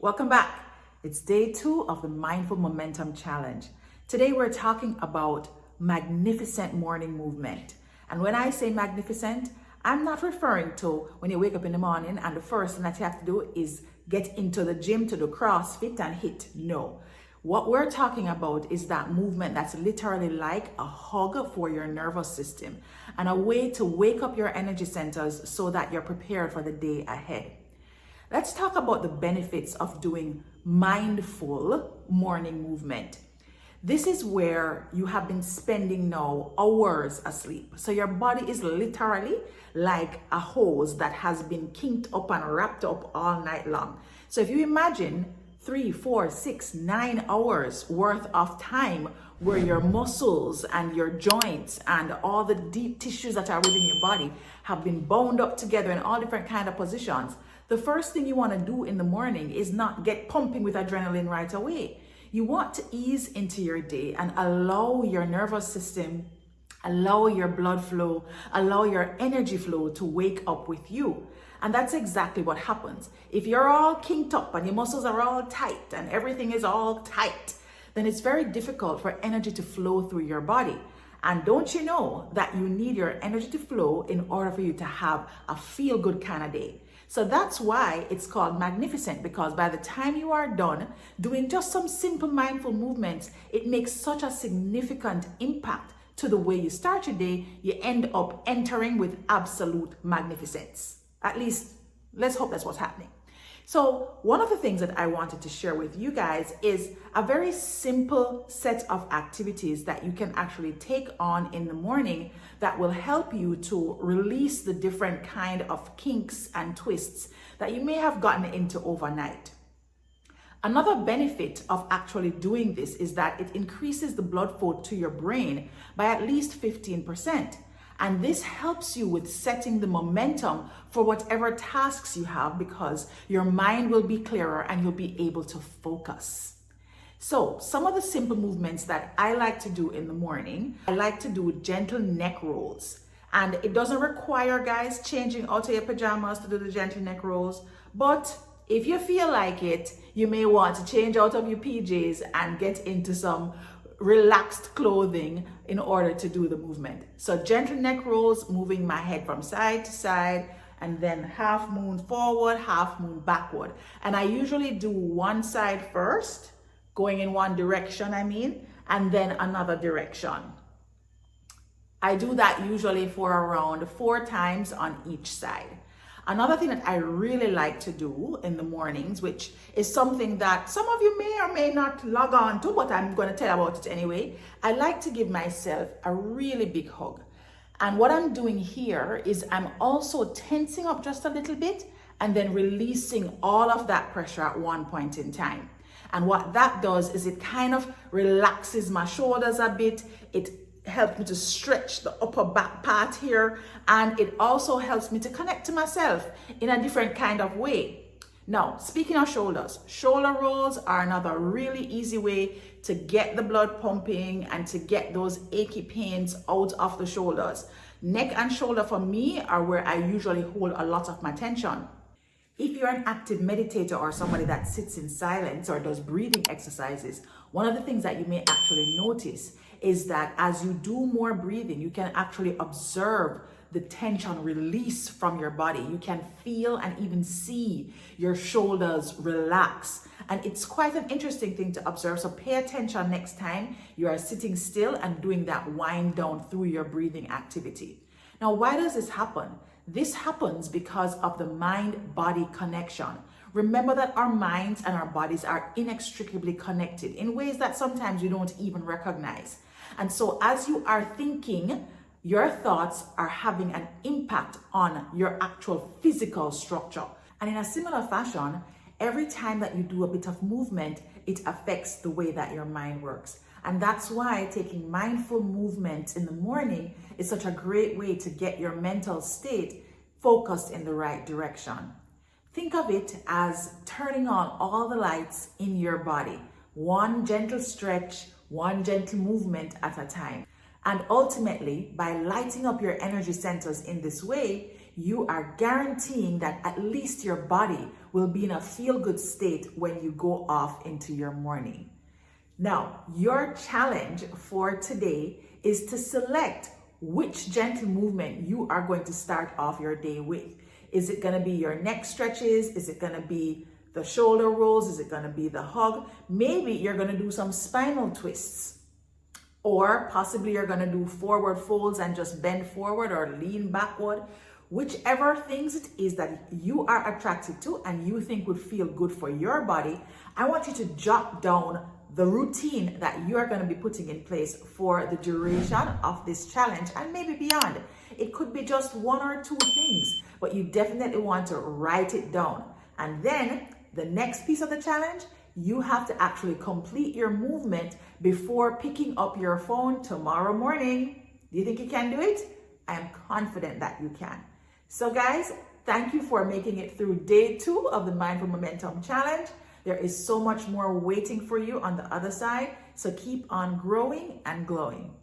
Welcome back. It's day 2 of the Mindful Momentum Challenge. Today we're talking about magnificent morning movement. And when I say magnificent, I'm not referring to when you wake up in the morning and the first thing that you have to do is get into the gym to do CrossFit and hit. No. What we're talking about is that movement that's literally like a hug for your nervous system and a way to wake up your energy centers so that you're prepared for the day ahead. Let's talk about the benefits of doing mindful morning movement. This is where you have been spending now hours asleep. So your body is literally like a hose that has been kinked up and wrapped up all night long. So if you imagine 3, 4, 6, 9 hours worth of time where your muscles and your joints and all the deep tissues that are within your body have been bound up together in all different kind of positions, the first thing you want to do in the morning is not get pumping with adrenaline right away. You want to ease into your day and allow your nervous system, allow your blood flow, allow your energy flow to wake up with you. And that's exactly what happens. If you're all kinked up and your muscles are all tight and everything is all tight, then it's very difficult for energy to flow through your body. And don't you know that you need your energy to flow in order for you to have a feel-good kind of day? So that's why it's called magnificent, because by the time you are done doing just some simple mindful movements, it makes such a significant impact to the way you start your day. You end up entering with absolute magnificence. At least, let's hope that's what's happening. So one of the things that I wanted to share with you guys is a very simple set of activities that you can actually take on in the morning that will help you to release the different kind of kinks and twists that you may have gotten into overnight. Another benefit of actually doing this is that it increases the blood flow to your brain by at least 15%. And this helps you with setting the momentum for whatever tasks you have, because your mind will be clearer and you'll be able to focus. So some of the simple movements that I like to do in the morning, I like to do gentle neck rolls. And it doesn't require, guys, changing out of your pajamas to do the gentle neck rolls. But if you feel like it, you may want to change out of your PJs and get into some relaxed clothing in order to do the movement. So gentle neck rolls, moving my head from side to side, and then half moon forward, half moon backward. And I usually do one side first, going in one direction, and then another direction. I do that usually for around 4 times on each side. Another thing that I really like to do in the mornings, which is something that some of you may or may not log on to, but I'm going to tell about it anyway. I like to give myself a really big hug. And what I'm doing here is I'm also tensing up just a little bit and then releasing all of that pressure at one point in time. And what that does is it kind of relaxes my shoulders a bit. It helps me to stretch the upper back part here, and it also helps me to connect to myself in a different kind of way. Now, speaking of shoulders, shoulder rolls are another really easy way to get the blood pumping and to get those achy pains out of the shoulders. Neck and shoulder for me are where I usually hold a lot of my tension. If you're an active meditator or somebody that sits in silence or does breathing exercises, one of the things that you may actually notice is that as you do more breathing, you can actually observe the tension release from your body. You can feel and even see your shoulders relax. And it's quite an interesting thing to observe. So pay attention next time you are sitting still and doing that wind down through your breathing activity. Now, why does this happen? This happens because of the mind-body connection. Remember that our minds and our bodies are inextricably connected in ways that sometimes we don't even recognize. And so as you are thinking, your thoughts are having an impact on your actual physical structure. And in a similar fashion, every time that you do a bit of movement, it affects the way that your mind works. And that's why taking mindful movement in the morning is such a great way to get your mental state focused in the right direction. Think of it as turning on all the lights in your body. One gentle stretch, one gentle movement at a time. And ultimately, by lighting up your energy centers in this way, you are guaranteeing that at least your body will be in a feel-good state when you go off into your morning. Now, your challenge for today is to select which gentle movement you are going to start off your day with. Is it going to be your neck stretches? Is it going to be the shoulder rolls? Is it going to be the hug? Maybe you're going to do some spinal twists. Or possibly you're going to do forward folds and just bend forward or lean backward. Whichever things it is that you are attracted to and you think would feel good for your body, I want you to jot down the routine that you are going to be putting in place for the duration of this challenge and maybe beyond. It could be just one or two things, but you definitely want to write it down. And then the next piece of the challenge, you have to actually complete your movement before picking up your phone tomorrow morning. Do you think you can do it? I am confident that you can. So guys, thank you for making it through day 2 of the Mindful Momentum Challenge. There is so much more waiting for you on the other side. So keep on growing and glowing.